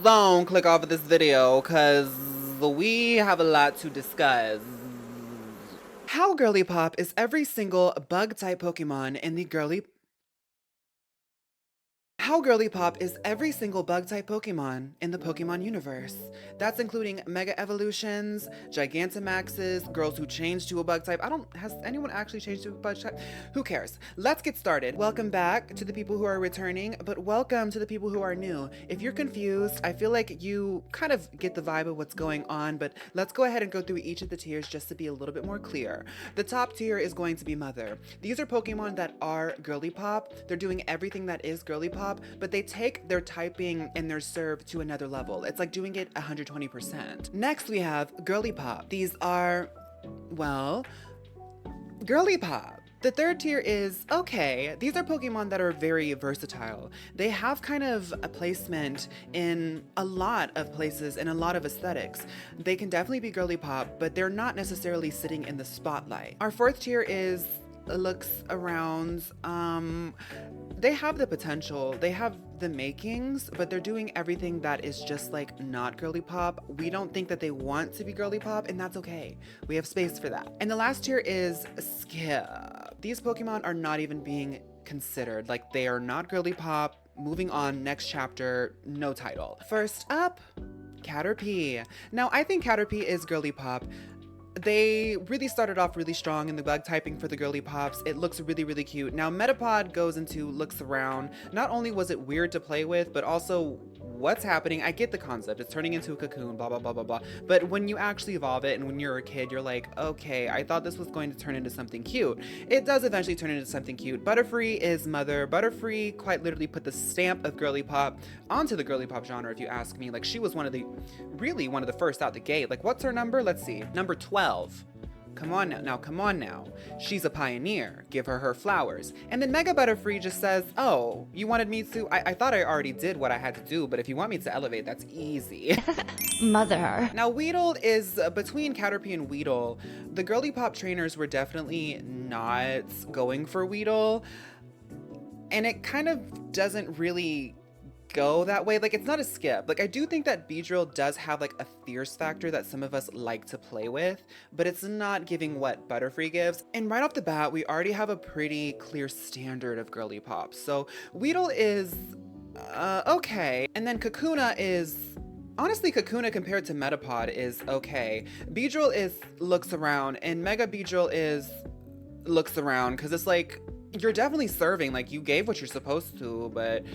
phone, click off of this video, because we have a lot to discuss. How Girlypop is every single bug-type Pokemon in the How Girlypop is every single bug-type Pokemon in the Pokemon universe. That's including Mega Evolutions, Gigantamaxes, girls who change to a bug-type. Has anyone actually changed to a bug-type? Who cares? Let's get started. Welcome back to the people who are returning, but welcome to the people who are new. If you're confused, I feel like you kind of get the vibe of what's going on, but let's go ahead and go through each of the tiers just to be a little bit more clear. The top tier is going to be Mother. These are Pokemon that are Girlypop. They're doing everything that is Girlypop, but they take their typing and their serve to another level. It's like doing it 120%. Next, we have Girlypop. These are, well, Girlypop. The third tier is, okay, these are Pokemon that are very versatile. They have kind of a placement in a lot of places and a lot of aesthetics. They can definitely be Girlypop, but they're not necessarily sitting in the spotlight. Our fourth tier is looks around. They have the potential, they have the makings, but they're doing everything that is just like not Girlypop. We don't think that they want to be Girlypop, and that's okay. We have space for that. And the last tier is Skip. These Pokemon are not even being considered. Like, they are not Girlypop. Moving on, next chapter, no title. First up, Caterpie. Now, I think Caterpie is Girlypop. They really started off really strong in the bug typing for the Girlypops. It looks really, really cute. Now Metapod goes into looks around. Not only was it weird to play with, but also what's happening. I get the concept. It's turning into a cocoon, blah, blah, blah, blah, blah. But when you actually evolve it and when you're a kid, you're like, okay, I thought this was going to turn into something cute. It does eventually turn into something cute. Butterfree is Mother. Butterfree quite literally put the stamp of Girlypop onto the Girlypop genre, if you ask me. Like, she was one of the first out the gate. Like, what's her number? Let's see. Number 12. Come on now, come on now. She's a pioneer. Give her her flowers. And then Mega Butterfree just says, oh, you wanted me to? I thought I already did what I had to do, but if you want me to elevate, that's easy. Mother. Now, Weedle is between Caterpie and Weedle. The Girlypop trainers were definitely not going for Weedle. And it kind of doesn't really go that way. Like, it's not a skip. Like, I do think that Beedrill does have like a fierce factor that some of us like to play with, but it's not giving what Butterfree gives. And right off the bat, we already have a pretty clear standard of Girlypop. So Weedle is okay. And then Kakuna is, honestly, Kakuna compared to Metapod is okay. Beedrill is looks around, and Mega Beedrill is looks around, because it's like, you're definitely serving, like, you gave what you're supposed to, but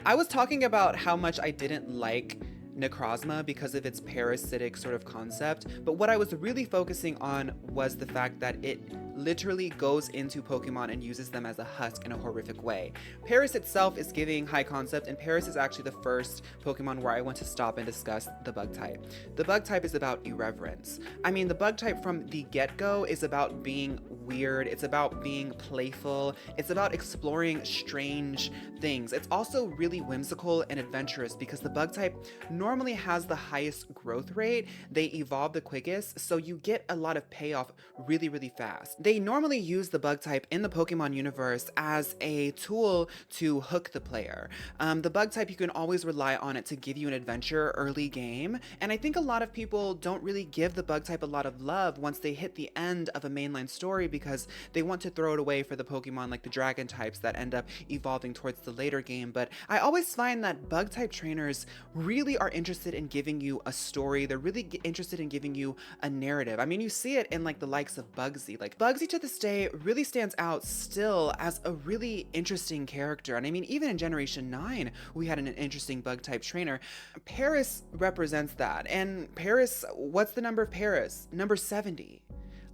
I was talking about how much I didn't like Necrozma because of its parasitic sort of concept, but what I was really focusing on was the fact that it literally goes into Pokemon and uses them as a husk in a horrific way. Paras itself is giving high concept, and Paras is actually the first Pokemon where I want to stop and discuss the bug type. The bug type is about irreverence. I mean, the bug type from the get-go is about being weird, it's about being playful, it's about exploring strange things. It's also really whimsical and adventurous because the bug type normally has the highest growth rate, they evolve the quickest, so you get a lot of payoff really, really fast. They normally use the bug type in the Pokemon universe as a tool to hook the player. The bug type, you can always rely on it to give you an adventure early game, and I think a lot of people don't really give the bug type a lot of love once they hit the end of a mainline story because they want to throw it away for the Pokemon like the dragon types that end up evolving towards the later game. But I always find that bug type trainers really are interested in giving you a story. They're really interested in giving you a narrative. I mean, you see it in like the likes of Bugsy. Like, Bugsy to this day really stands out still as a really interesting character. And I mean, even in Generation 9, we had an interesting bug type trainer. Paras represents that. And Paras, what's the number of Paras? Number 70.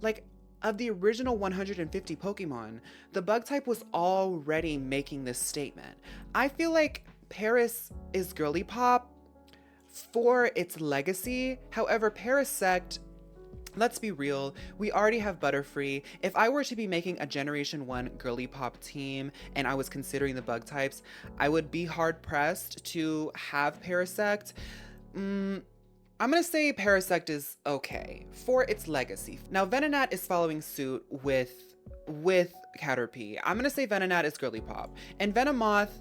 Like, of the original 150 Pokemon, the bug type was already making this statement. I feel like Paras is Girlypop for its legacy. However, Parasect, let's be real, we already have Butterfree. If I were to be making a Generation 1 Girlypop team and I was considering the bug types, I would be hard pressed to have Parasect. I'm gonna say Parasect is okay for its legacy. Now, Venonat is following suit with Caterpie. I'm gonna say Venonat is Girlypop. And Venomoth,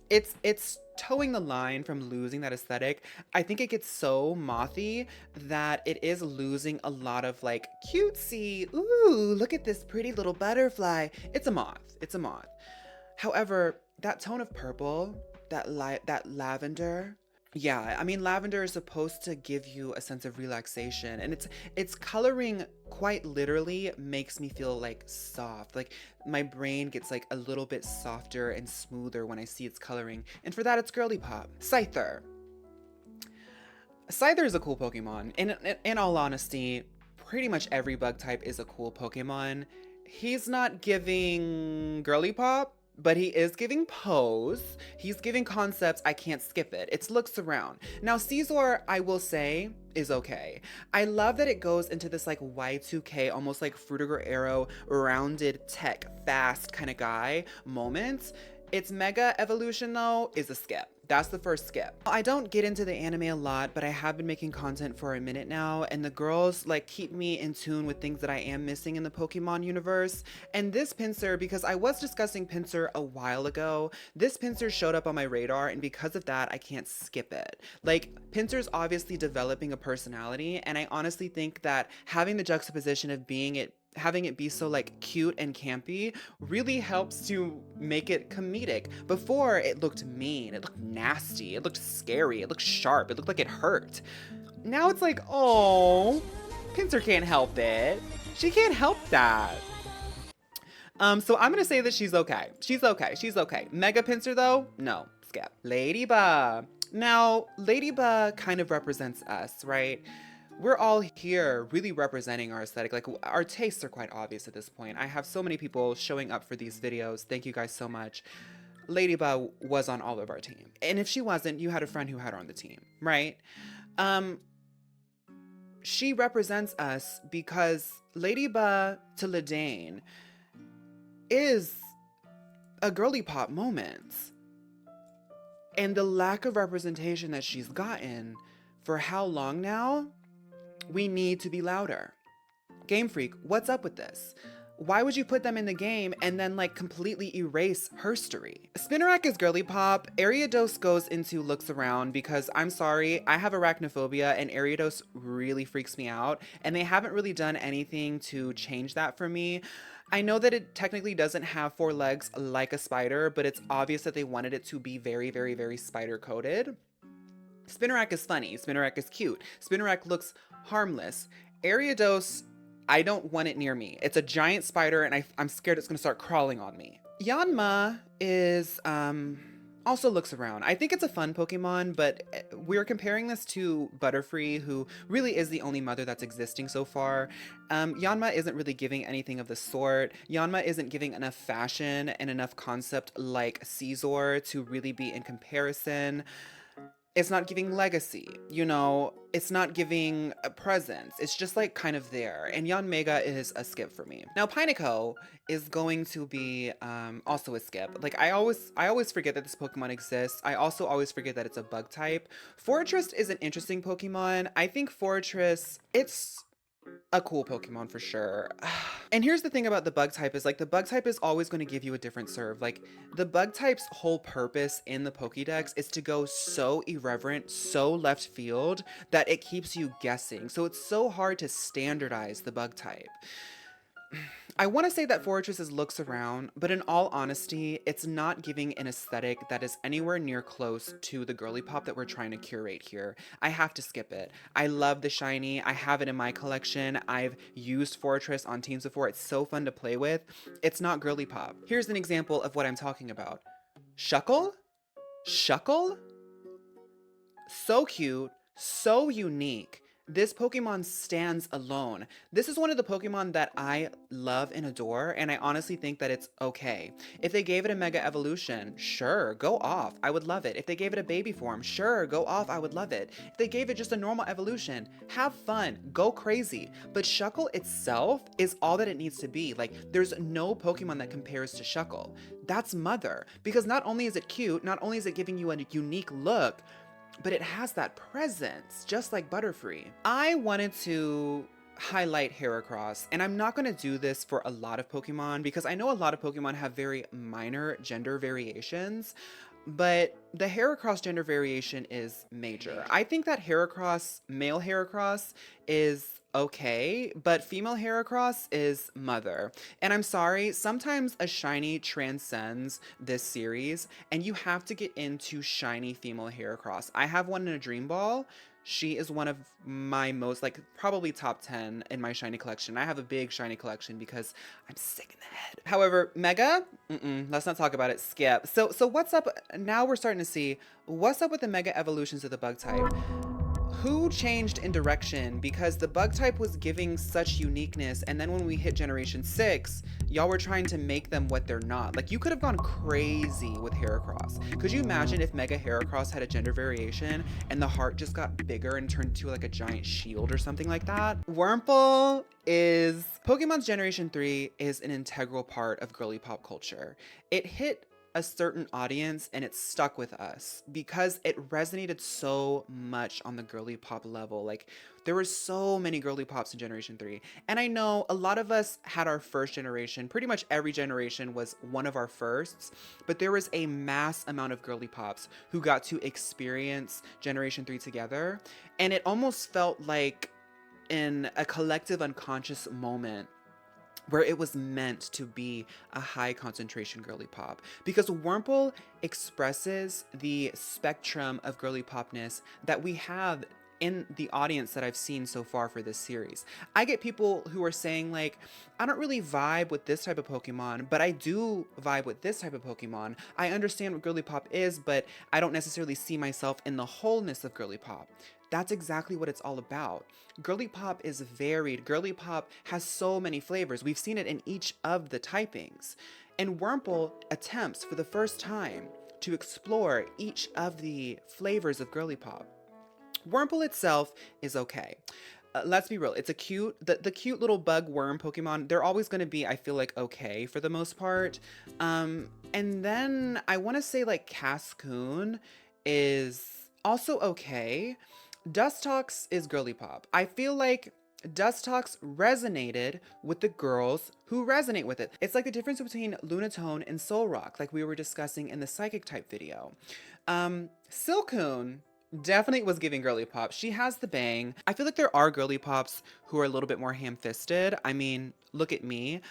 it's towing the line from losing that aesthetic. I think it gets so mothy that it is losing a lot of like cutesy, ooh, look at this pretty little butterfly. It's a moth. It's a moth. However, that tone of purple, that lavender, yeah, I mean lavender is supposed to give you a sense of relaxation, and it's coloring quite literally makes me feel like soft. Like my brain gets like a little bit softer and smoother when I see its coloring. And for that it's girlypop. Scyther. Scyther is a cool Pokemon. In all honesty, pretty much every bug type is a cool Pokemon. He's not giving girlypop, but he is giving pose. He's giving concepts. I can't skip it. It's looks around. Now, Scyther, I will say, is okay. I love that it goes into this like Y2K, almost like Fruitiger Arrow, rounded tech, fast kind of guy moment. Its mega evolution though is a skip. That's the first skip. I don't get into the anime a lot, but I have been making content for a minute now, and the girls like keep me in tune with things that I am missing in the Pokemon universe. And this Pinsir, because I was discussing Pinsir a while ago, this Pinsir showed up on my radar, and because of that, I can't skip it. Like, Pinsir's obviously developing a personality, and I honestly think that having the juxtaposition of having it be so like cute and campy really helps to make it comedic. Before, it looked mean, it looked nasty, it looked scary, it looked sharp, it looked like it hurt. Now it's like, oh, Pinsir can't help it. She can't help that. So I'm gonna say that she's okay. She's okay. She's okay. Mega Pinsir though, no, skip. Ledyba. Now, Ledyba kind of represents us, right? We're all here really representing our aesthetic. Like, our tastes are quite obvious at this point. I have so many people showing up for these videos. Thank you guys so much. Ledyba was on all of our team. And if she wasn't, you had a friend who had her on the team, right? She represents us because Ledyba to Ledane is a girlypop moment. And the lack of representation that she's gotten for how long now? We need to be louder. Game Freak, what's up with this? Why would you put them in the game and then like completely erase herstory? Spinarak is girlypop. Ariados goes into looks around because I'm sorry, I have arachnophobia and Ariados really freaks me out, and they haven't really done anything to change that for me. I know that it technically doesn't have 4 legs like a spider, but it's obvious that they wanted it to be very, very, very spider coated. Spinarak is funny. Spinarak is cute. Spinarak looks harmless. Ariados, I don't want it near me. It's a giant spider and I'm scared it's gonna start crawling on me. Yanma is, also looks around. I think it's a fun Pokemon, but we're comparing this to Butterfree, who really is the only mother that's existing so far. Yanma isn't really giving anything of the sort. Yanma isn't giving enough fashion and enough concept like Scyther to really be in comparison. It's not giving legacy, you know, it's not giving a presence. It's just like kind of there. And Yanmega is a skip for me. Now Pineco is going to be also a skip. Like I always forget that this Pokemon exists. I also always forget that it's a bug type. Fortress is an interesting Pokemon. I think Fortress, it's a cool Pokemon for sure. And here's the thing about the bug type is like the bug type is always going to give you a different serve. Like the bug type's whole purpose in the Pokédex is to go so irreverent, so left field that it keeps you guessing. So it's so hard to standardize the bug type. I want to say that Fortress looks around, but in all honesty, it's not giving an aesthetic that is anywhere near close to the girlypop that we're trying to curate here. I have to skip it. I love the shiny. I have it in my collection. I've used Fortress on teams before. It's so fun to play with. It's not girlypop. Here's an example of what I'm talking about. Shuckle? Shuckle? So cute, so unique. This Pokemon stands alone. This is one of the Pokemon that I love and adore, and I honestly think that it's okay. If they gave it a Mega Evolution, sure, go off. I would love it. If they gave it a baby form, sure, go off. I would love it. If they gave it just a normal evolution, have fun, go crazy. But Shuckle itself is all that it needs to be. Like, there's no Pokemon that compares to Shuckle. That's Mother, because not only is it cute, not only is it giving you a unique look, but it has that presence, just like Butterfree. I wanted to highlight Heracross, and I'm not going to do this for a lot of Pokemon because I know a lot of Pokemon have very minor gender variations. but the Heracross gender variation is major. I think that Heracross, male Heracross, is okay, but female Heracross is mother. And I'm sorry, sometimes a shiny transcends this series, and you have to get into shiny female Heracross. I have one in a Dream Ball. She is one of my most, like, probably top 10 in my shiny collection. I have a big shiny collection because I'm sick in the head. However, Mega, let's not talk about it. Skip. So what's up? Now we're starting to see what's up with the Mega evolutions of the bug type. Who changed in direction? Because the bug type was giving such uniqueness, and then when we hit generation 6, y'all were trying to make them what they're not. Like, you could have gone crazy with Heracross. Could you imagine if Mega Heracross had a gender variation and the heart just got bigger and turned into like a giant shield or something like that? Wurmple is Pokemon's Generation 3 is an integral part of girly pop culture. It hit a certain audience and it stuck with us because it resonated so much on the girly pop level. Like, there were so many girly pops in Generation 3. And I know a lot of us had our first generation. Pretty much every generation was one of our firsts, but there was a mass amount of girly pops who got to experience Generation 3 together. And it almost felt like in a collective unconscious moment where it was meant to be a high concentration girly pop, because Wurmple expresses the spectrum of girly popness that we have in the audience that I've seen so far for this series. I get people who are saying, like, I don't really vibe with this type of Pokemon, but I do vibe with this type of Pokemon. I understand what girly pop is, but I don't necessarily see myself in the wholeness of girly pop. That's exactly what it's all about. Girly pop is varied. Girly pop has so many flavors. We've seen it in each of the typings. And Wurmple attempts for the first time to explore each of the flavors of girly pop. Wurmple itself is okay. Let's be real. It's a cute, the cute little bug worm Pokemon. They're always going to be, I feel like, okay for the most part. And then I want to say like Cascoon is also okay. Dustox is girly pop. I feel like Dustox resonated with the girls who resonate with it. It's like the difference between Lunatone and Solrock, like we were discussing in the psychic type video. Silcoon definitely was giving girly pop. She has the bang. I feel like there are girly pops who are a little bit more ham-fisted. I mean, look at me.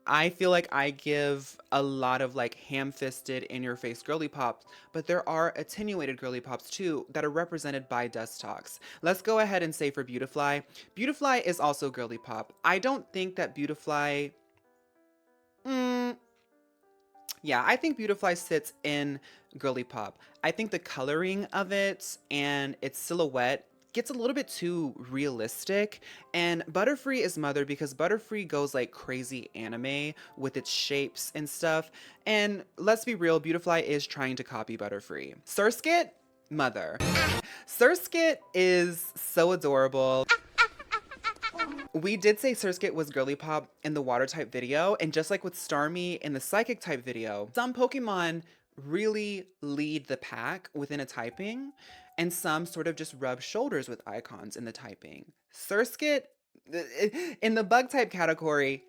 I feel like I give a lot of like ham-fisted in-your-face girly pops, but there are attenuated girly pops too that are represented by Dustox. Let's go ahead and say for Beautifly. Beautifly is also girly pop. I don't think that Beautifly... yeah, I think Beautifly sits in girly pop. I think the coloring of it and its silhouette gets a little bit too realistic, and Butterfree is mother because Butterfree goes like crazy anime with its shapes and stuff, and let's be real, Beautifly is trying to copy Butterfree. Surskit, mother. Surskit is so adorable. We did say Surskit was girly pop in the water type video, and just like with Starmie in the psychic type video, some Pokemon really lead the pack within a typing, and some sort of just rub shoulders with icons in the typing. Surskit, in the bug type category,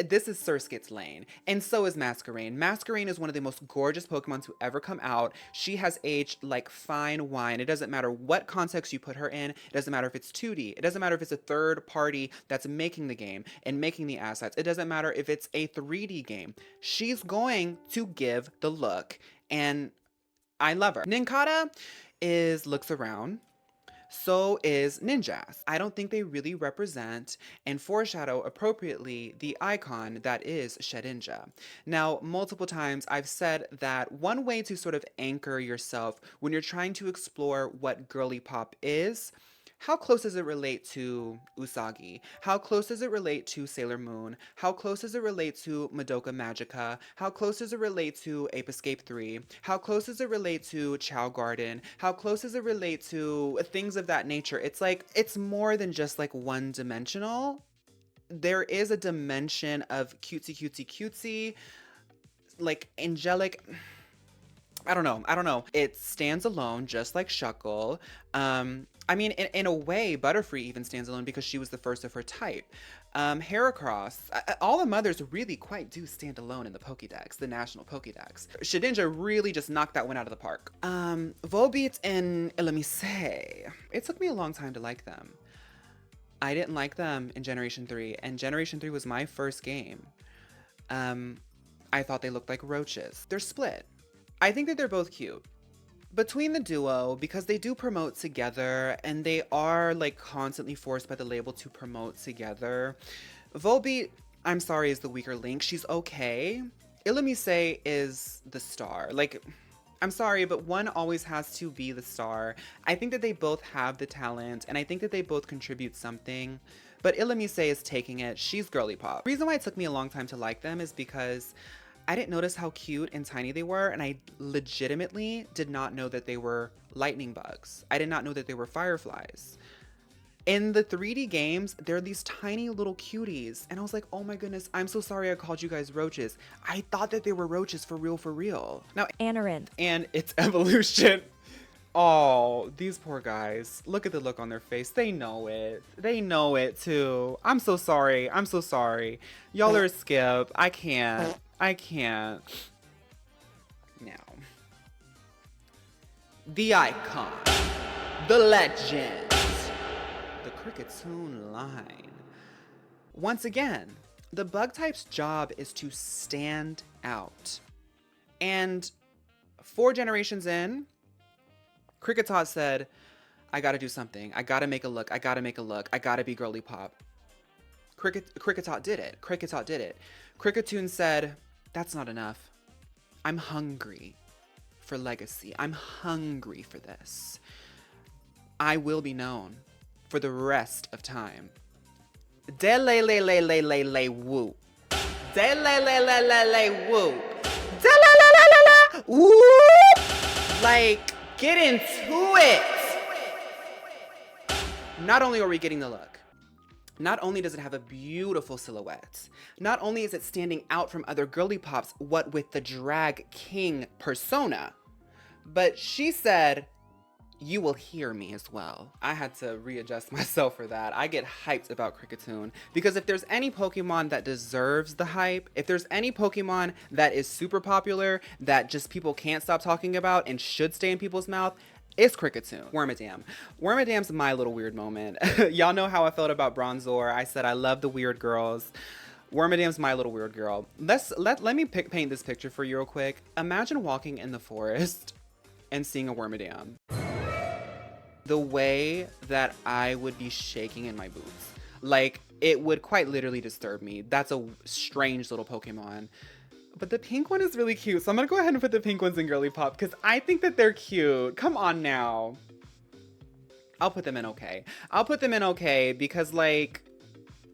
this is Surskit's lane, and so is Masquerain. Masquerain is one of the most gorgeous Pokemon to ever come out. She has aged like fine wine. It doesn't matter what context you put her in. It doesn't matter if it's 2D. It doesn't matter if it's a third party that's making the game and making the assets. It doesn't matter if it's a 3D game. She's going to give the look, and I love her. Nincada looks around. So is Ninjas. I don't think they really represent and foreshadow appropriately the icon that is Shedinja. Now, multiple times I've said that one way to sort of anchor yourself when you're trying to explore what girly pop is, how close does it relate to Usagi? How close does it relate to Sailor Moon? How close does it relate to Madoka Magica? How close does it relate to Ape Escape 3? How close does it relate to Chow Garden? How close does it relate to things of that nature? It's like, it's more than just like one dimensional. There is a dimension of cutesy, cutesy, cutesy, like angelic. I don't know. It stands alone, just like Shuckle. I mean, in a way, Butterfree even stands alone because she was the first of her type. Heracross, all the mothers really quite do stand alone in the Pokédex, the national Pokédex. Shedinja really just knocked that one out of the park. Volbeat and Illumise. It took me a long time to like them. I didn't like them in Generation 3, and Generation 3 was my first game. I thought they looked like roaches. They're split. I think that they're both cute. Between the duo, because they do promote together and they are like constantly forced by the label to promote together. Volbeat, I'm sorry, is the weaker link. She's okay. Illumise is the star. Like, I'm sorry, but one always has to be the star. I think that they both have the talent and I think that they both contribute something. But Illumise is taking it. She's girlypop. The reason why it took me a long time to like them is because I didn't notice how cute and tiny they were, and I legitimately did not know that they were lightning bugs. I did not know that they were fireflies. In the 3D games, they're these tiny little cuties, and I was like, oh my goodness, I'm so sorry I called you guys roaches. I thought that they were roaches for real. Now, Anorinth. And its evolution. Oh, these poor guys. Look at the look on their face. They know it. They know it too. I'm so sorry. Y'all are a skip. I can't. Now, the icon, the legend, the Kricketot line. Once again, the bug type's job is to stand out. And 4 generations in, Kricketot said, I gotta do something. I gotta make a look. I gotta be girlypop. Kricketot did it. Kricketot said, that's not enough. I'm hungry for legacy. I'm hungry for this. I will be known for the rest of time. De-lay-lay-lay-lay-lay-lay whoop. De-lay-lay-lay-lay-lay whoop. De-lay-lay-lay-lay-lay whoop. Like, get into it. Not only are we getting the look, not only does it have a beautiful silhouette, not only is it standing out from other girlypops, what with the drag king persona, but she said, you will hear me as well. I had to readjust myself for that. I get hyped about Kricketot because if there's any Pokemon that deserves the hype, if there's any Pokemon that is super popular, that just people can't stop talking about and should stay in people's mouth, it's Kricketot. Wormadam's my little weird moment. Y'all know how I felt about Bronzor. I said I love the weird girls. Wormadam's my little weird girl. Let me paint this picture for you real quick. Imagine walking in the forest and seeing a Wormadam. The way that I would be shaking in my boots. Like, it would quite literally disturb me. That's a strange little Pokemon. But the pink one is really cute. So I'm gonna go ahead and put the pink ones in Girlypop because I think that they're cute. Come on now. I'll put them in okay. Because like,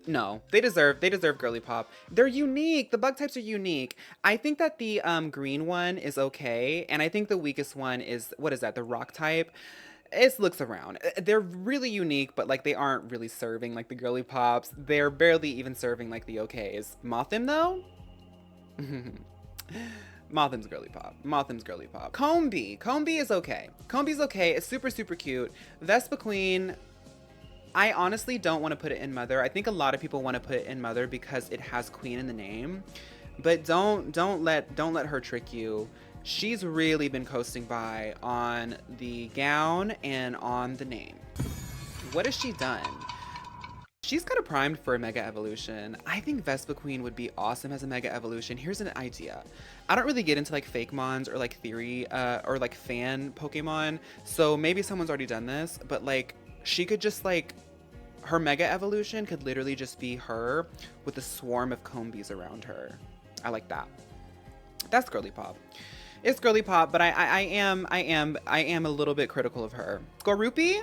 no, they deserve Girlypop. They're unique. The bug types are unique. I think that the green one is okay. And I think the weakest one is, what is that? The rock type. It looks around. They're really unique, but like they aren't really serving like the Girlypops. They're barely even serving like the okays. Mothim though? Mothim's Girlypop. Combee is okay. Combee's okay. It's super cute. Vespiquen, I honestly don't want to put it in Mother. I think a lot of people want to put it in Mother because it has Queen in the name. But don't let her trick you. She's really been coasting by on the gown and on the name. What has she done? She's kind of primed for a Mega Evolution. I think Vespiquen would be awesome as a Mega Evolution. Here's an idea. I don't really get into like fake mons or like theory or like fan Pokemon. So maybe someone's already done this, but like she could just like, her Mega Evolution could literally just be her with a swarm of Combees around her. I like that. That's Girlypop. It's Girlypop, but I am a little bit critical of her. Skorupi?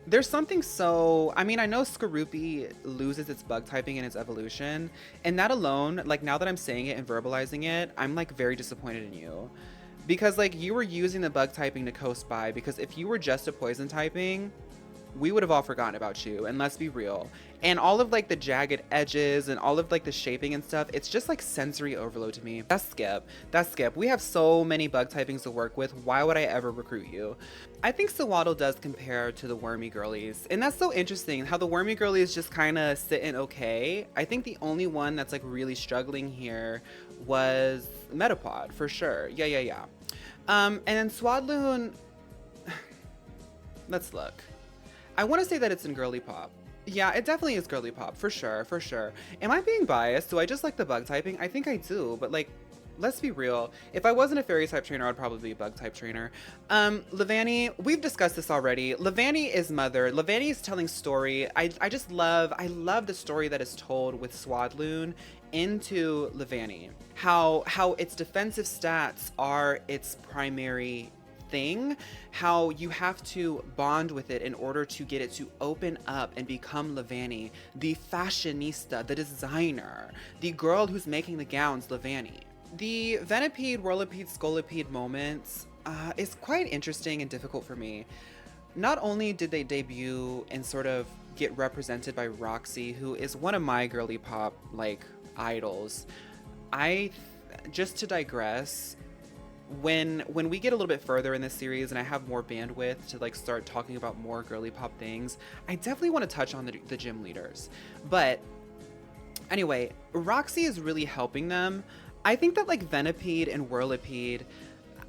There's something so, I mean, I know Skorupi loses its bug typing in its evolution, and that alone, like now that I'm saying it and verbalizing it, I'm like very disappointed in you. Because like you were using the bug typing to coast by, because if you were just a poison typing, we would have all forgotten about you. And let's be real. And all of like the jagged edges and all of like the shaping and stuff, it's just like sensory overload to me. That's skip. That's skip. We have so many bug typings to work with. Why would I ever recruit you? I think Sewaddle does compare to the wormy girlies. And that's so interesting how the wormy girlies just kind of sit in okay. I think the only one that's like really struggling here was Metapod for sure. Yeah. And then Swadloon, let's look. I want to say that it's in Girlypop. Yeah, it definitely is Girlypop, for sure. Am I being biased? Do I just like the bug typing? I think I do, but like, let's be real. If I wasn't a fairy type trainer, I'd probably be a bug type trainer. Levanny, we've discussed this already. Levanny is mother. Levanny is telling story. I love the story that is told with Swadloon into Levanny. How its defensive stats are its primary thing, how you have to bond with it in order to get it to open up and become Levanny, the fashionista, the designer, the girl who's making the gowns, Levanny. The Venipede, Whirlipede, Skorupi moments is quite interesting and difficult for me. Not only did they debut and sort of get represented by Roxy, who is one of my girly pop like idols. Just to digress, when we get a little bit further in this series and I have more bandwidth to like start talking about more girly pop things, I definitely want to touch on the gym leaders. But anyway, Roxy is really helping them. I think that like Venipede and Whirlipede,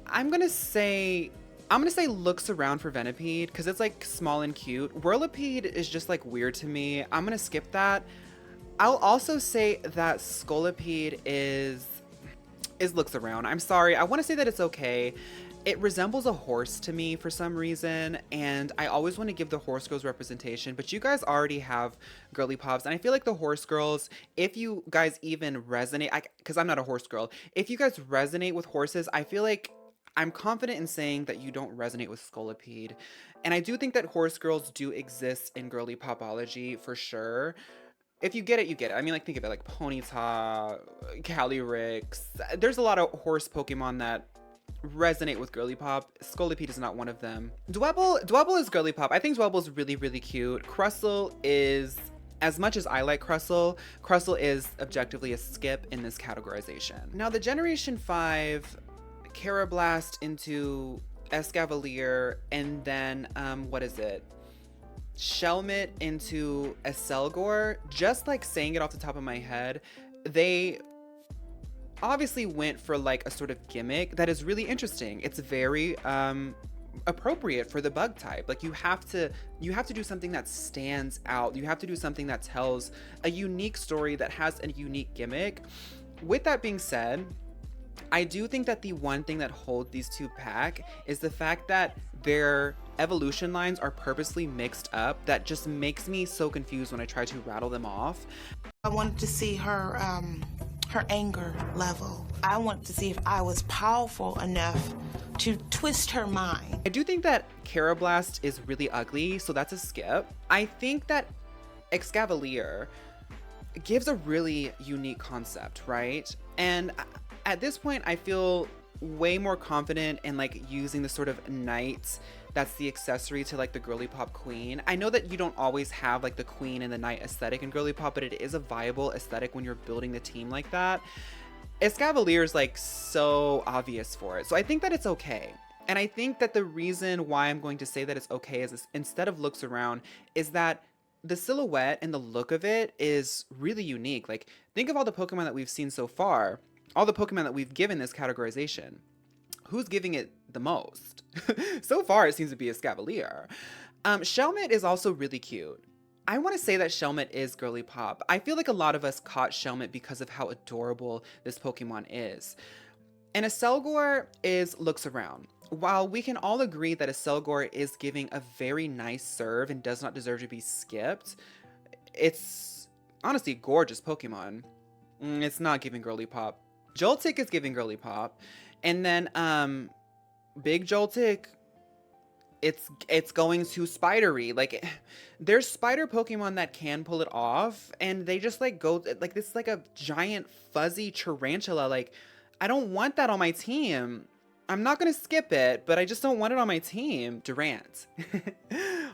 I'm gonna say looks around for Venipede because it's like small and cute. Whirlipede is just like weird to me. I'm gonna skip that. I'll also say that Skorupi is looks around. I'm sorry. I want to say that it's okay. It resembles a horse to me for some reason, and I always want to give the horse girls representation, but you guys already have girly pops, and I feel like the horse girls, if you guys even resonate, because I'm not a horse girl, if you guys resonate with horses, I feel like I'm confident in saying that you don't resonate with Skorupi. And I do think that horse girls do exist in girly popology for sure. If you get it, you get it. I mean, like, think of it, like Ponyta, Calyrex. There's a lot of horse Pokemon that resonate with girly pop. Skorupi is not one of them. Dwebble is girly pop. I think Dwebble is really, really cute. Crustle is, as much as I like Crustle is objectively a skip in this categorization. Now, the Generation 5, Karrablast into Escavalier, and then, what is it? Shelmet into Escalgor, just like saying it off the top of my head, they obviously went for like a sort of gimmick that is really interesting. It's very appropriate for the bug type. Like you have to do something that stands out. You have to do something that tells a unique story that has a unique gimmick. With that being said, I do think that the one thing that holds these two back is the fact that their evolution lines are purposely mixed up. That just makes me so confused when I try to rattle them off. I wanted to see her anger level. I wanted to see if I was powerful enough to twist her mind. I do think that Karrablast is really ugly, so that's a skip. I think that Escavalier gives a really unique concept, right? And at this point, I feel way more confident in like using the sort of knight that's the accessory to like the girly pop queen. I know that you don't always have like the queen and the knight aesthetic in girly pop, but it is a viable aesthetic when you're building the team like that. Escavalier is like so obvious for it, so I think that it's okay. And I think that the reason why I'm going to say that it's okay is instead of looks around is that the silhouette and the look of it is really unique. Like think of all the Pokemon that we've seen so far, all the Pokemon that we've given this categorization. Who's giving it the most? So far, it seems to be Escavalier. Shelmet is also really cute. I want to say that Shelmet is girly pop. I feel like a lot of us caught Shelmet because of how adorable this Pokemon is. And Escalgor looks around. While we can all agree that Escalgor is giving a very nice serve and does not deserve to be skipped, it's honestly a gorgeous Pokemon. It's not giving girly pop. Joltik is giving girly pop. And then Big Joltik, it's going to spidery. Like there's spider Pokemon that can pull it off, and they just like go like this is like a giant fuzzy tarantula. Like I don't want that on my team. I'm not gonna skip it, but I just don't want it on my team. Durant.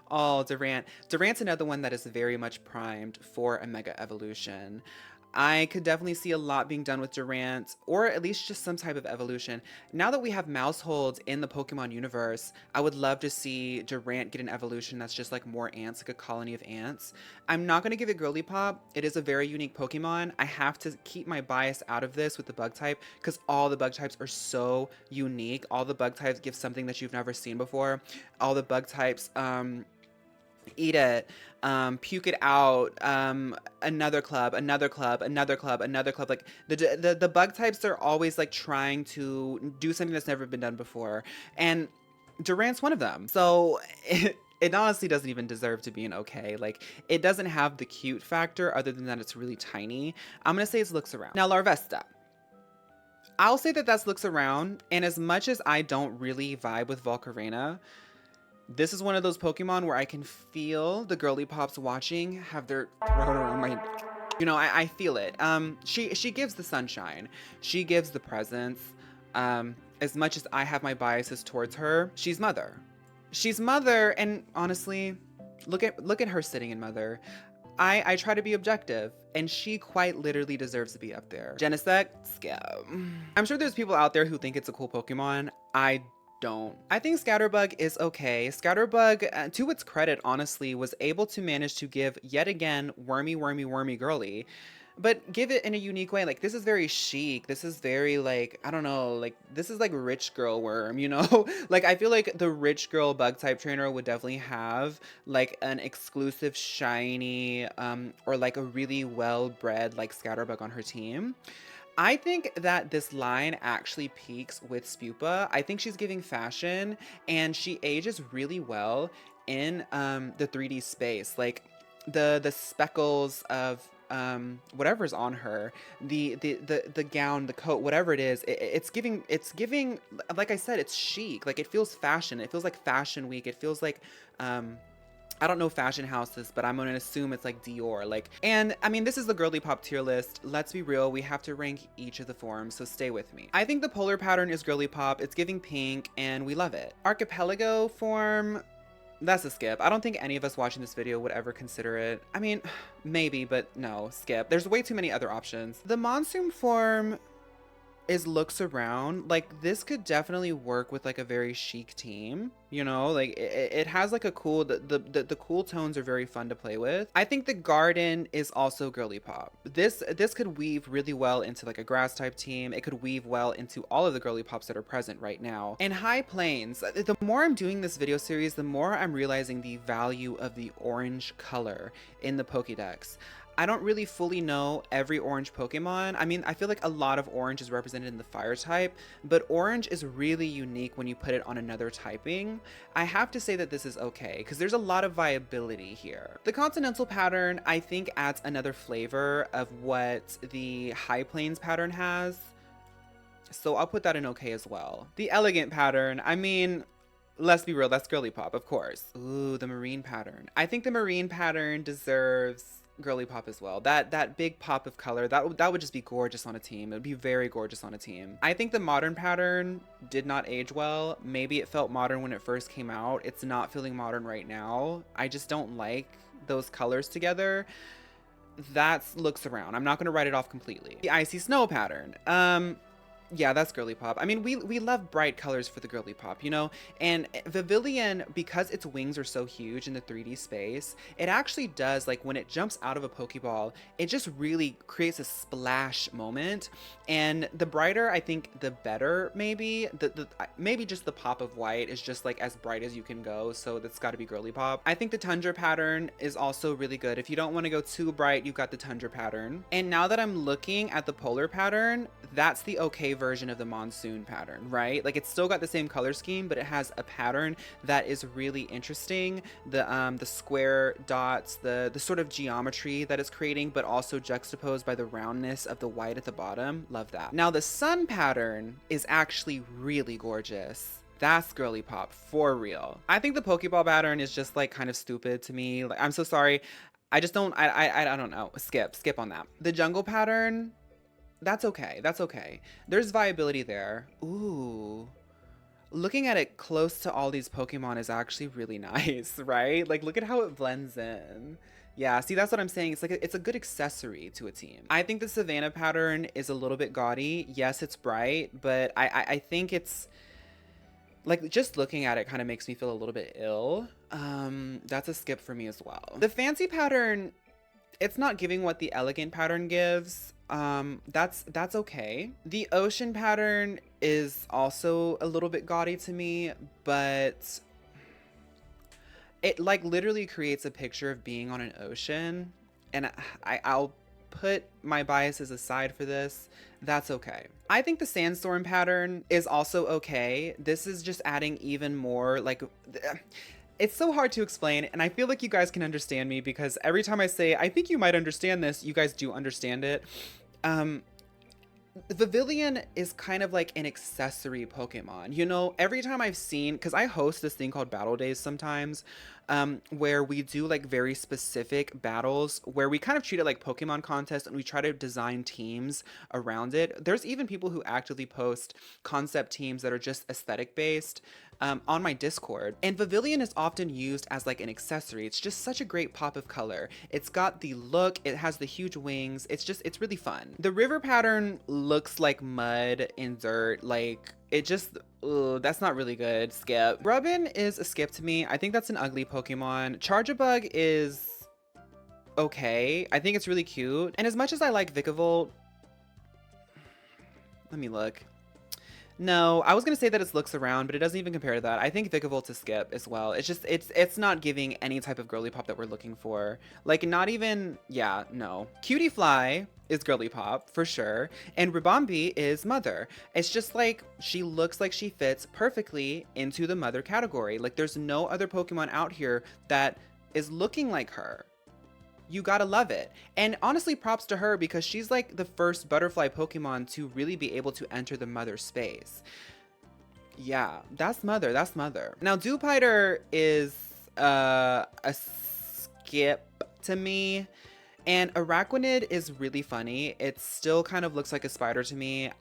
Oh, Durant. Durant's another one that is very much primed for a mega evolution. I could definitely see a lot being done with Durant, or at least just some type of evolution. Now that we have Mouseholds in the Pokemon universe, I would love to see Durant get an evolution that's just like more ants, like a colony of ants. I'm not going to give it Girlypop. It is a very unique Pokemon. I have to keep my bias out of this with the bug type because all the bug types are so unique. All the bug types give something that you've never seen before. All the bug types, eat it, puke it out, another club, another club, another club, another club. Like the bug types are always like trying to do something that's never been done before, and Durant's one of them. So it honestly doesn't even deserve to be an okay. Like, it doesn't have the cute factor other than that it's really tiny. I'm gonna say it looks around. Now Larvesta. I'll say that that's looks around, and as much as I don't really vibe with Volcarena, this is one of those Pokemon where I can feel the girly pops watching have their throat around my, you know, I feel it. She gives the sunshine. She gives the presence. As much as I have my biases towards her, she's Mother. She's Mother, and honestly, look at her sitting in Mother. I try to be objective, and she quite literally deserves to be up there. Genesect, skip. I'm sure there's people out there who think it's a cool Pokemon. I don't. I think Scatterbug is okay. Scatterbug, to its credit, honestly, was able to manage to give yet again wormy girly, but give it in a unique way. Like, this is very chic. This is very, like, I don't know, like, this is like rich girl worm, you know? Like, I feel like the rich girl bug type trainer would definitely have like an exclusive shiny, or like a really well-bred like Scatterbug on her team. I think that this line actually peaks with Spupa. I think she's giving fashion, and she ages really well in the 3D space. Like the speckles of whatever's on her, the gown, the coat, whatever it is, it's giving, like I said, it's chic. Like, it feels fashion. It feels like Fashion Week. It feels like I don't know fashion houses, but I'm gonna assume it's like Dior. Like, and I mean, this is the Girlypop tier list. Let's be real, we have to rank each of the forms, so stay with me. I think the polar pattern is Girlypop. It's giving pink, and we love it. Archipelago form, that's a skip. I don't think any of us watching this video would ever consider it. I mean, maybe, but no, skip. There's way too many other options. The monsoon form is looks around. Like, this could definitely work with like a very chic team, you know? Like, it has like a cool, the cool tones are very fun to play with. I think the garden is also Girlypop. This could weave really well into like a grass type team. It could weave well into all of the Girlypops that are present right now. And High Plains, the more I'm doing this video series, the more I'm realizing the value of the orange color in the Pokédex. I don't really fully know every orange Pokemon. I mean, I feel like a lot of orange is represented in the fire type, but orange is really unique when you put it on another typing. I have to say that this is okay, because there's a lot of viability here. The continental pattern, I think, adds another flavor of what the High Plains pattern has, so I'll put that in okay as well. The elegant pattern, I mean, let's be real, that's Girlypop, of course. Ooh, the marine pattern. I think the marine pattern deserves Girlypop as well. That big pop of color, that would just be gorgeous on a team. It would be very gorgeous on a team. I think the modern pattern did not age well. Maybe it felt modern when it first came out. It's not feeling modern right now. I just don't like those colors together. That looks around. I'm not going to write it off completely. The icy snow pattern. Yeah, that's Girlypop. I mean, we love bright colors for the Girlypop, you know? And Vivillon, because its wings are so huge in the 3D space, it actually does, like, when it jumps out of a Pokeball, it just really creates a splash moment. And the brighter, I think, the better, maybe. Maybe just the pop of white is just, like, as bright as you can go, so that's got to be Girlypop. I think the Tundra pattern is also really good. If you don't want to go too bright, you've got the Tundra pattern. And now that I'm looking at the polar pattern, that's the okay version of the monsoon pattern, right? Like, it's still got the same color scheme, but it has a pattern that is really interesting. The square dots, the sort of geometry that it's creating, but also juxtaposed by the roundness of the white at the bottom. Love that. Now the sun pattern is actually really gorgeous. That's Girlypop for real. I think the Pokeball pattern is just like kind of stupid to me. Like, I'm so sorry. I just don't, I don't know. Skip on that. The jungle pattern, that's okay. That's okay. There's viability there. Ooh. looking at it close to all these Pokemon is actually really nice, right? Like, look at how it blends in. Yeah, see, that's what I'm saying. It's like it's a good accessory to a team. I think the Savannah pattern is a little bit gaudy. Yes, it's bright, but I think it's like, just looking at it kind of makes me feel a little bit ill. That's a skip for me as well. The fancy pattern, it's not giving what the elegant pattern gives. That's okay. The ocean pattern is also a little bit gaudy to me, but it like literally creates a picture of being on an ocean, and I'll put my biases aside for this. That's okay. I think the sandstorm pattern is also okay. This is just adding even more, like, it's so hard to explain, and I feel like you guys can understand me because every time I say, I think you might understand this, you guys do understand it. Vivillon is kind of like an accessory Pokemon. You know, every time I've seen, because I host this thing called Battle Days sometimes, where we do like very specific battles where we kind of treat it like Pokemon contest and we try to design teams around it. There's even people who actively post concept teams that are just aesthetic based on my Discord. And Vivillon is often used as like an accessory. It's just such a great pop of color. It's got the look, it has the huge wings. It's really fun. The river pattern looks like mud and dirt. Like, it just, that's not really good. Skip. Rubbin is a skip to me. I think that's an ugly Pokemon. Charjabug is okay. I think it's really cute. And as much as I like Vikavolt, let me look. No, I was gonna say that it looks around, but it doesn't even compare to that. I think Vikavolt's a skip as well. It's just, it's not giving any type of girly pop that we're looking for. Like, not even, yeah, no. Cutie Fly is girly pop for sure, and Ribombee is mother. It's just like, she looks like she fits perfectly into the mother category. Like, there's no other Pokemon out here that is looking like her. You gotta love it. And honestly, props to her because she's like the first butterfly Pokemon to really be able to enter the mother space. Yeah, that's mother. That's mother. Now, Dewpider is a skip to me. And Araquanid is really funny. It still kind of looks like a spider to me.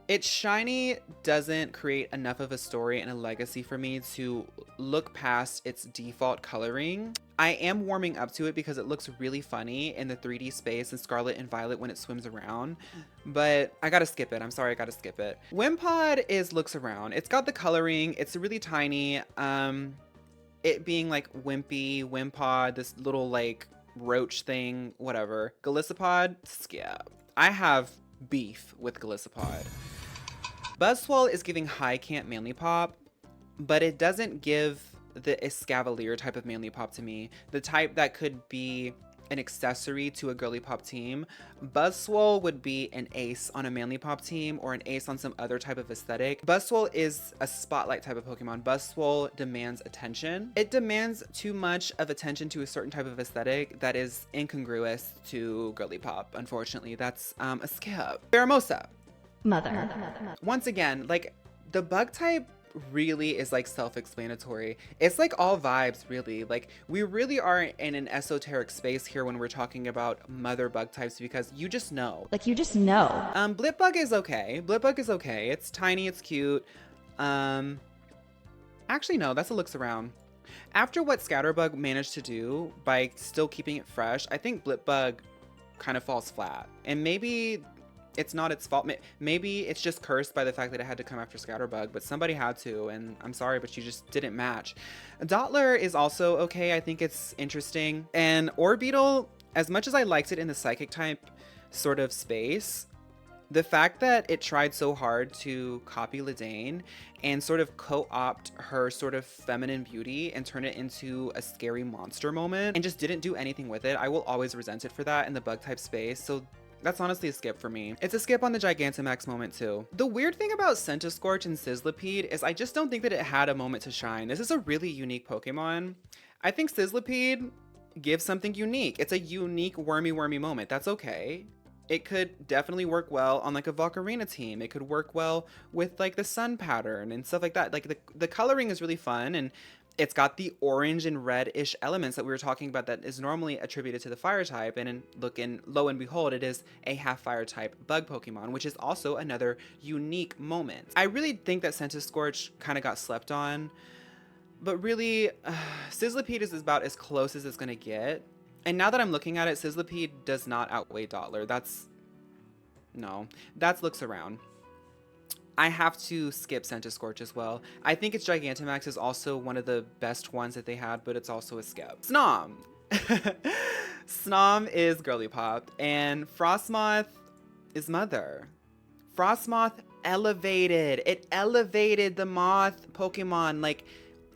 Its shiny doesn't create enough of a story and a legacy for me to look past its default coloring. I am warming up to it because it looks really funny in the 3D space in Scarlet and Violet when it swims around, but I gotta skip it. I'm sorry, I gotta skip it. Wimpod looks around. It's got the coloring. It's really tiny. It being like wimpy, Wimpod, this little like roach thing, whatever. Golisopod, skip. I have beef with Golisopod. Buzzwole is giving high camp manly pop, but it doesn't give the Escavalier type of manly pop to me. The type that could be an accessory to a girly pop team. Buzzwole would be an ace on a manly pop team or an ace on some other type of aesthetic. Buzzwole is a spotlight type of Pokemon. Buzzwole demands attention. It demands too much of attention to a certain type of aesthetic that is incongruous to girly pop. Unfortunately, that's a skip. Pheromosa. Mother. Once again, like, the bug type really is like self-explanatory. It's like all vibes, really. Like, we really are in an esoteric space here when we're talking about mother bug types because you just know. Like, you just know. Blipbug is okay. Blipbug is okay. It's tiny, it's cute. Actually, no, that's a looks around. After what Scatterbug managed to do by still keeping it fresh, I think Blipbug kind of falls flat. And maybe it's not its fault. Maybe it's just cursed by the fact that it had to come after Scatterbug, but somebody had to, and I'm sorry, but you just didn't match. Dottler is also okay. I think it's interesting. And Orbeetle, as much as I liked it in the psychic type sort of space, the fact that it tried so hard to copy Ledane and sort of co-opt her sort of feminine beauty and turn it into a scary monster moment and just didn't do anything with it, I will always resent it for that in the bug type space. So that's honestly a skip for me. It's a skip on the Gigantamax moment too. The weird thing about Centiskorch and Sizzlipede is I just don't think that it had a moment to shine. This is a really unique Pokemon. I think Sizzlipede gives something unique. It's a unique wormy moment. That's okay. It could definitely work well on like a Volcarina team. It could work well with like the sun pattern and stuff like that. Like the coloring is really fun and It's got the orange and red-ish elements that we were talking about that is normally attributed to the fire type. And lo and behold, it is a half fire type bug Pokemon, which is also another unique moment. I really think that Scorch kind of got slept on, but really, Sizzlipede is about as close as it's gonna get. And now that I'm looking at it, Sizzlipede does not outweigh Dottler. That's looks around. I have to skip Scorch as well. I think its Gigantamax is also one of the best ones that they had, but it's also a skip. Snom! Snom is Girlypop, and Frostmoth is Mother. Frostmoth elevated. It elevated the moth Pokemon. Like,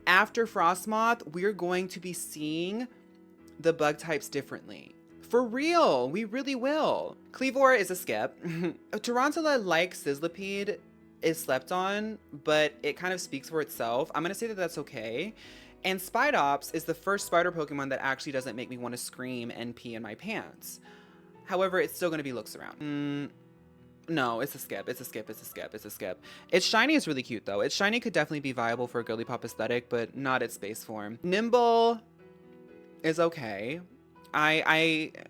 after Frostmoth, we're going to be seeing the bug types differently. For real, we really will. Kleavor is a skip. Tarantula, like Sizzlipede, is slept on, but it kind of speaks for itself. I'm gonna say that that's okay. And Spidops is the first spider Pokemon that actually doesn't make me want to scream and pee in my pants. However, it's still gonna be looks around. No, it's a skip. It's a skip. It's a skip. It's a skip. Its shiny is really cute though. Its shiny could definitely be viable for a Girlypop aesthetic, but not its base form. Nimble is okay.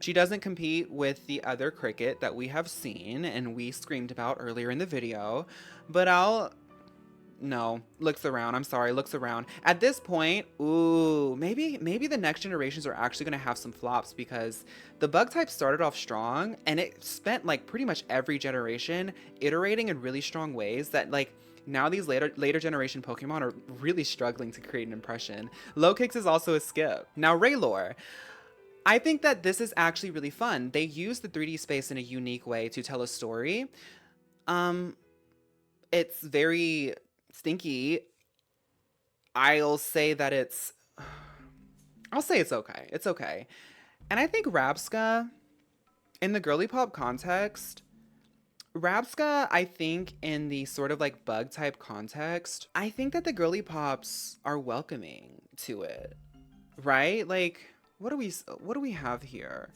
She doesn't compete with the other Cricket that we have seen and we screamed about earlier in the video, but no, looks around. I'm sorry, looks around. At this point, ooh, maybe the next generations are actually gonna have some flops, because the bug type started off strong and it spent like pretty much every generation iterating in really strong ways that like now these later generation Pokemon are really struggling to create an impression. Lokix is also a skip. Now Raylor. I think that this is actually really fun. They use the 3D space in a unique way to tell a story. It's very stinky. I'll say it's okay. It's okay. And I think Rabsca, in the Girlypop context, I think in the sort of like bug type context, I think that the Girlypops are welcoming to it, right? Like, what do we have here?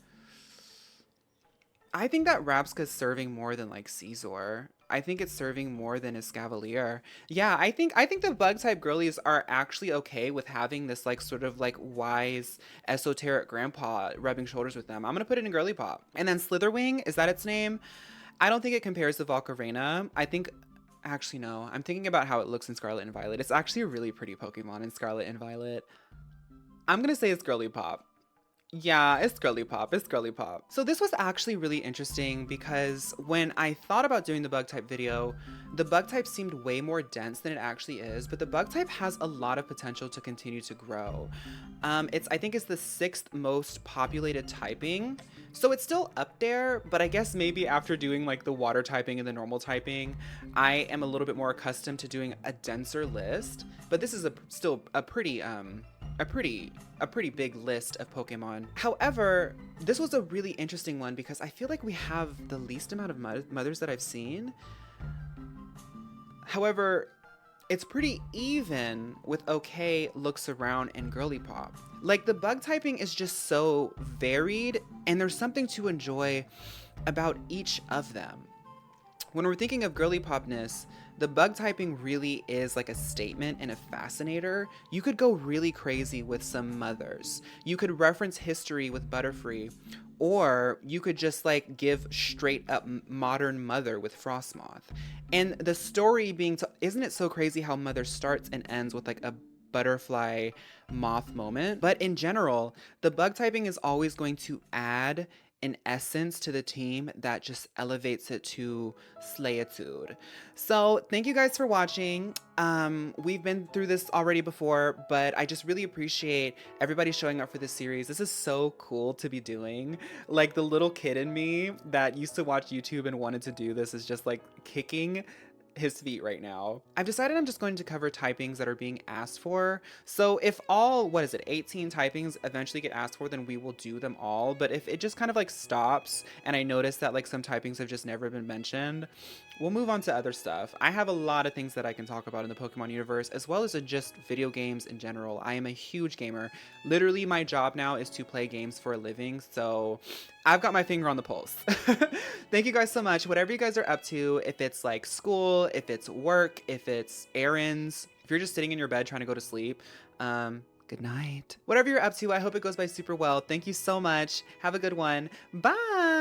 I think that Rabsca's serving more than like Caesar. I think it's serving more than Escavalier. Yeah, I think the bug type girlies are actually okay with having this like sort of like wise esoteric grandpa rubbing shoulders with them. I'm gonna put it in Girlypop. And then Slither Wing, is that its name? I don't think it compares to Volcarena. Actually no, I'm thinking about how it looks in Scarlet and Violet. It's actually a really pretty Pokemon in Scarlet and Violet. I'm gonna say it's Girlypop. Yeah, it's Girlypop. It's Girlypop. So this was actually really interesting because when I thought about doing the bug type video, the bug type seemed way more dense than it actually is, but the bug type has a lot of potential to continue to grow. I think it's the 6th most populated typing. So it's still up there, but I guess maybe after doing like the water typing and the normal typing, I am a little bit more accustomed to doing a denser list. But this is still a pretty big list of Pokemon. However, this was a really interesting one because I feel like we have the least amount of mothers that I've seen. However, it's pretty even with okay, looks around, and Girlypop. Like, the bug typing is just so varied, and there's something to enjoy about each of them. When we're thinking of Girlypopness, the bug typing really is like a statement and a fascinator. You could go really crazy with some mothers. You could reference history with Butterfree, or you could just like give straight up modern mother with Frostmoth. And the story being, isn't it so crazy how mother starts and ends with like a butterfly moth moment? But in general, the bug typing is always going to add an essence to the team that just elevates it to slayitude. So thank you guys for watching. We've been through this already before, but I just really appreciate everybody showing up for this series. This is so cool to be doing. Like, the little kid in me that used to watch YouTube and wanted to do this is just like kicking his feet right now. I've decided I'm just going to cover typings that are being asked for. So if all, 18 typings eventually get asked for, then we will do them all. But if it just kind of like stops and I notice that like some typings have just never been mentioned, we'll move on to other stuff. I have a lot of things that I can talk about in the Pokemon universe, as well as just video games in general. I am a huge gamer. Literally, my job now is to play games for a living, so I've got my finger on the pulse. Thank you guys so much. Whatever you guys are up to, if it's like school, if it's work, if it's errands, If you're just sitting in your bed trying to go to sleep, good night. Whatever you're up to, I hope it goes by super well. Thank you so much. Have a good one. Bye.